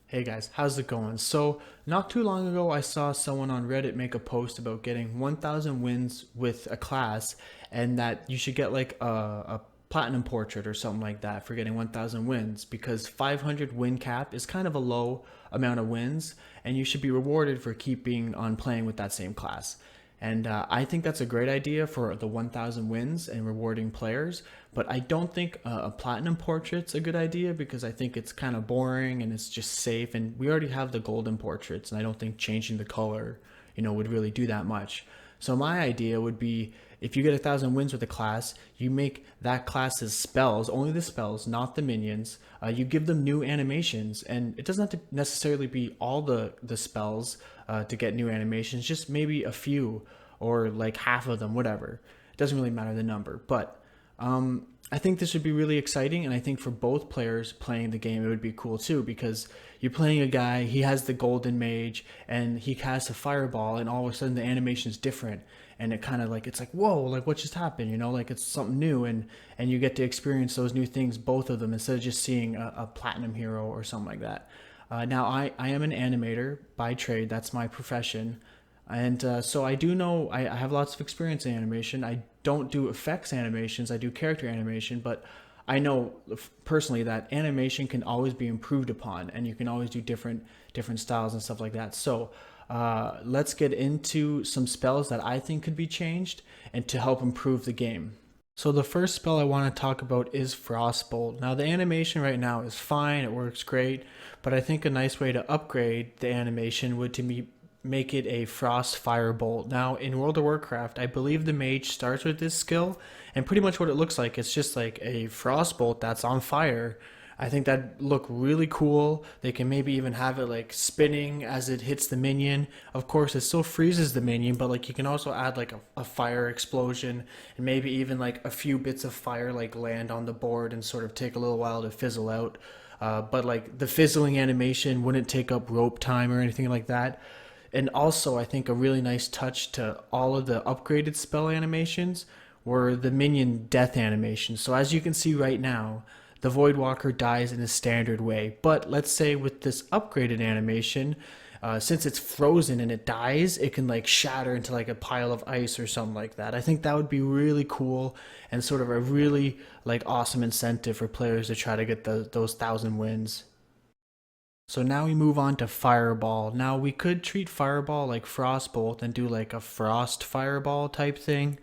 Hey guys, how's it going? So, not too long ago, I saw someone on Reddit make a post about getting 1,000 wins with a class, and that you should get like a platinum portrait or something like that for getting 1,000 wins because 500 win cap is kind of a low amount of wins, and you should be rewarded for keeping on playing with that same class. And I think that's a great idea for the 1,000 wins and rewarding players. But I don't think a platinum portrait's a good idea because I think it's kind of boring and it's just safe. And we already have the golden portraits, and I don't think changing the color, would really do that much. So my idea would be if you get 1,000 wins with a class, you make that class's spells, only the spells, not the minions. You give them new animations, and it doesn't have to necessarily be all the spells to get new animations, just maybe a few or like half of them, whatever. It doesn't really matter the number, but I think this would be really exciting, and I think for both players playing the game, it would be cool too because you're playing a guy, he has the golden mage, and he casts a fireball, and all of a sudden the animation is different, and it kind of like it's like whoa, like what just happened, like it's something new, and you get to experience those new things, both of them, instead of just seeing a platinum hero or something like that. Now I am an animator by trade; that's my profession. And so I do know I have lots of experience in animation. I don't do effects animations, I do character animation, but I know personally that animation can always be improved upon, and you can always do different styles and stuff like that. So let's get into some spells that I think could be changed and to help improve the game. So the first spell I want to talk about is Frostbolt. Now the animation right now is fine, it works great, but I think a nice way to upgrade the animation would to be make it a Frost Firebolt. Now in World of Warcraft, I believe the mage starts with this skill, and pretty much what it looks like, it's just like a Frostbolt that's on fire. I think that'd look really cool. They can maybe even have it like spinning as it hits the minion. Of course, it still freezes the minion, but like you can also add like a fire explosion, and maybe even like a few bits of fire like land on the board and sort of take a little while to fizzle out. But like the fizzling animation wouldn't take up rope time or anything like that. And also, I think a really nice touch to all of the upgraded spell animations were the minion death animations. So as you can see right now, the Voidwalker dies in a standard way. But let's say with this upgraded animation, since it's frozen and it dies, it can like shatter into like a pile of ice or something like that. I think that would be really cool and sort of a really like awesome incentive for players to try to get those 1,000 wins. So now we move on to Fireball. Now we could treat Fireball like Frostbolt and do like a Frost Fireball type thing.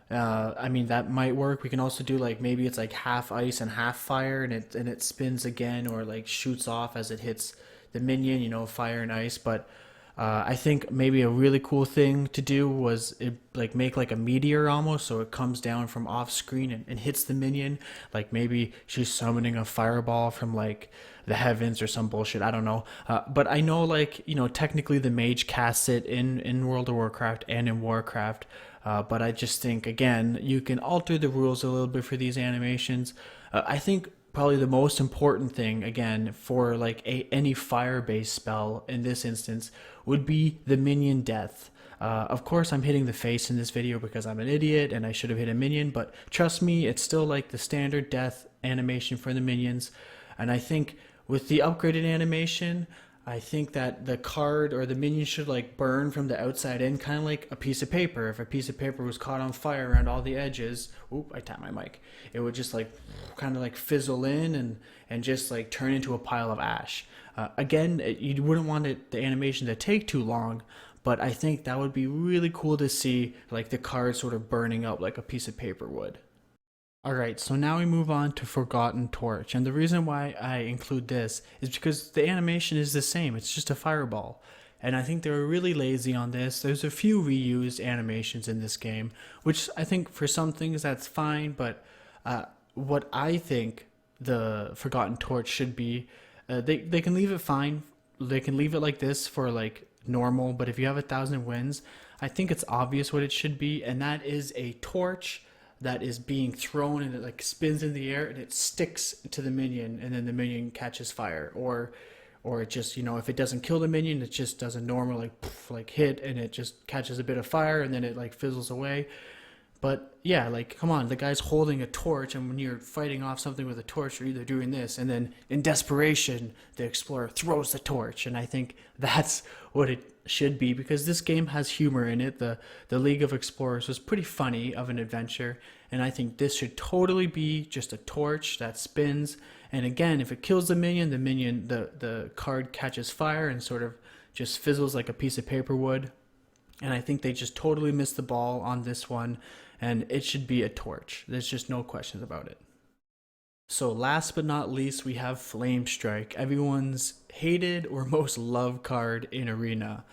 I mean that might work. We can also do like maybe it's like half ice and half fire, and it spins again or like shoots off as it hits the minion. Fire and ice. But I think maybe a really cool thing to do was like make like a meteor almost, so it comes down from off screen and hits the minion. Like maybe she's summoning a fireball from like the heavens or some bullshit. I don't know. But I know like technically the mage casts it in World of Warcraft and in Warcraft. But I just think again you can alter the rules a little bit for these animations. I think probably the most important thing again for like any fire based spell in this instance would be the minion death. Of course I'm hitting the face in this video because I'm an idiot and I should have hit a minion, but trust me, it's still like the standard death animation for the minions. And I think with the upgraded animation, I think that the card or the minion should like burn from the outside in, kind of like a piece of paper. If a piece of paper was caught on fire around all the edges, oop, I tapped my mic. It would just like kind of like fizzle in and just like turn into a pile of ash. Again, you wouldn't want the animation to take too long, but I think that would be really cool to see like the card sort of burning up like a piece of paper would. Alright, so now we move on to Forgotten Torch, and the reason why I include this is because the animation is the same, it's just a fireball. And I think they were really lazy on this. There's a few reused animations in this game, which I think for some things that's fine, but what I think the Forgotten Torch should be, they can leave it fine, they can leave it like this for like normal, but if you have 1,000 wins, I think it's obvious what it should be, and that is a torch that is being thrown and it like spins in the air and it sticks to the minion and then the minion catches fire, or it just if it doesn't kill the minion, it just does a normal like poof, like hit, and it just catches a bit of fire and then it like fizzles away. But yeah, like come on, the guy's holding a torch, and when you're fighting off something with a torch, you're either doing this, and then in desperation, the explorer throws the torch, and I think that's what it should be, because this game has humor in it. The League of Explorers was pretty funny of an adventure, and I think this should totally be just a torch that spins. And again, if it kills the card catches fire and sort of just fizzles like a piece of paper would. And I think they just totally missed the ball on this one, and it should be a torch. There's just no questions about it. So last but not least, we have Flamestrike, everyone's hated or most loved card in Arena.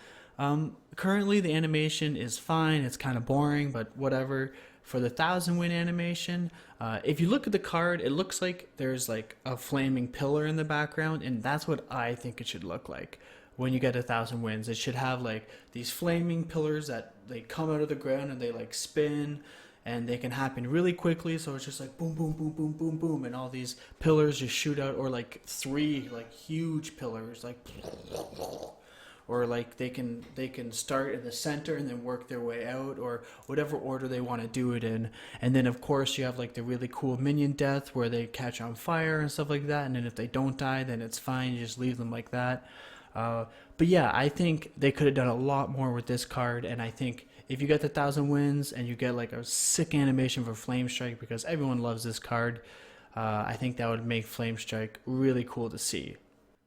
Currently, the animation is fine. It's kind of boring, but whatever. For the 1,000 win animation, if you look at the card, it looks like there's like a flaming pillar in the background, and that's what I think it should look like. When you get 1,000 wins, it should have like these flaming pillars that they come out of the ground and they like spin, and they can happen really quickly. So it's just like boom, boom, boom, boom, boom, boom, and all these pillars just shoot out, or like 3 like huge pillars, like, or like they can start in the center and then work their way out, or whatever order they want to do it in. And then of course you have like the really cool minion death where they catch on fire and stuff like that, and then if they don't die, then it's fine, you just leave them like that. But yeah, I think they could have done a lot more with this card, and I think if you get the 1,000 wins and you get like a sick animation for Flamestrike, because everyone loves this card, I think that would make Flamestrike really cool to see.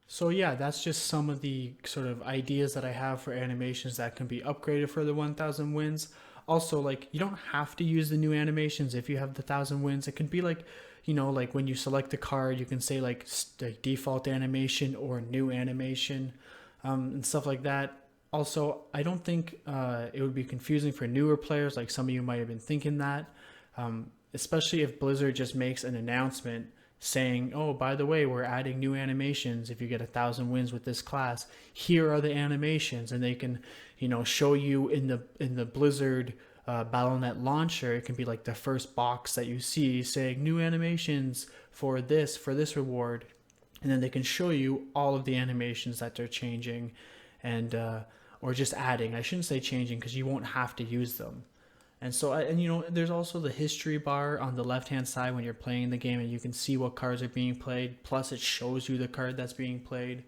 So yeah, that's just some of the sort of ideas that I have for animations that can be upgraded for the 1,000 wins. Also, like, you don't have to use the new animations if you have the 1,000 wins. It could be like, you know, like when you select the card, you can say like default animation or new animation, and stuff like that. Also, I don't think it would be confusing for newer players, like some of you might have been thinking that, especially if Blizzard just makes an announcement saying, oh, by the way, we're adding new animations. If you get 1,000 wins with this class, here are the animations, and they can, you know, show you in the Blizzard Battle.net launcher. It can be like the first box that you see saying new animations for this reward, and then they can show you all of the animations that they're changing, and or just adding. I shouldn't say changing, because you won't have to use them. And so, and you know, there's also the history bar on the left-hand side when you're playing the game, and you can see what cards are being played. Plus, it shows you the card that's being played.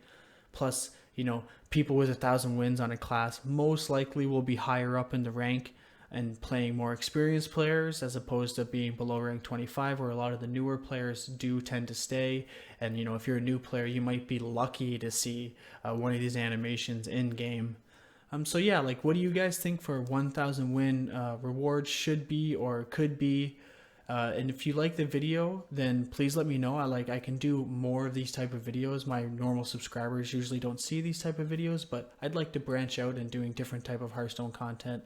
Plus, you know, people with 1,000 wins on a class most likely will be higher up in the rank and playing more experienced players, as opposed to being below rank 25, where a lot of the newer players do tend to stay. And, you know, if you're a new player, you might be lucky to see one of these animations in game. So yeah, like, what do you guys think for 1,000 win rewards should be or could be? And if you like the video, then please let me know. I can do more of these type of videos. My normal subscribers usually don't see these type of videos, but I'd like to branch out and doing different type of Hearthstone content.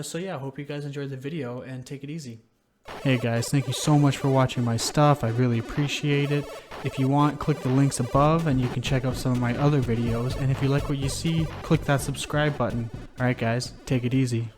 So yeah, I hope you guys enjoyed the video, and take it easy. Hey guys, thank you so much for watching my stuff. I really appreciate it. If you want, click the links above and you can check out some of my other videos. And if you like what you see, click that subscribe button. Alright guys, take it easy.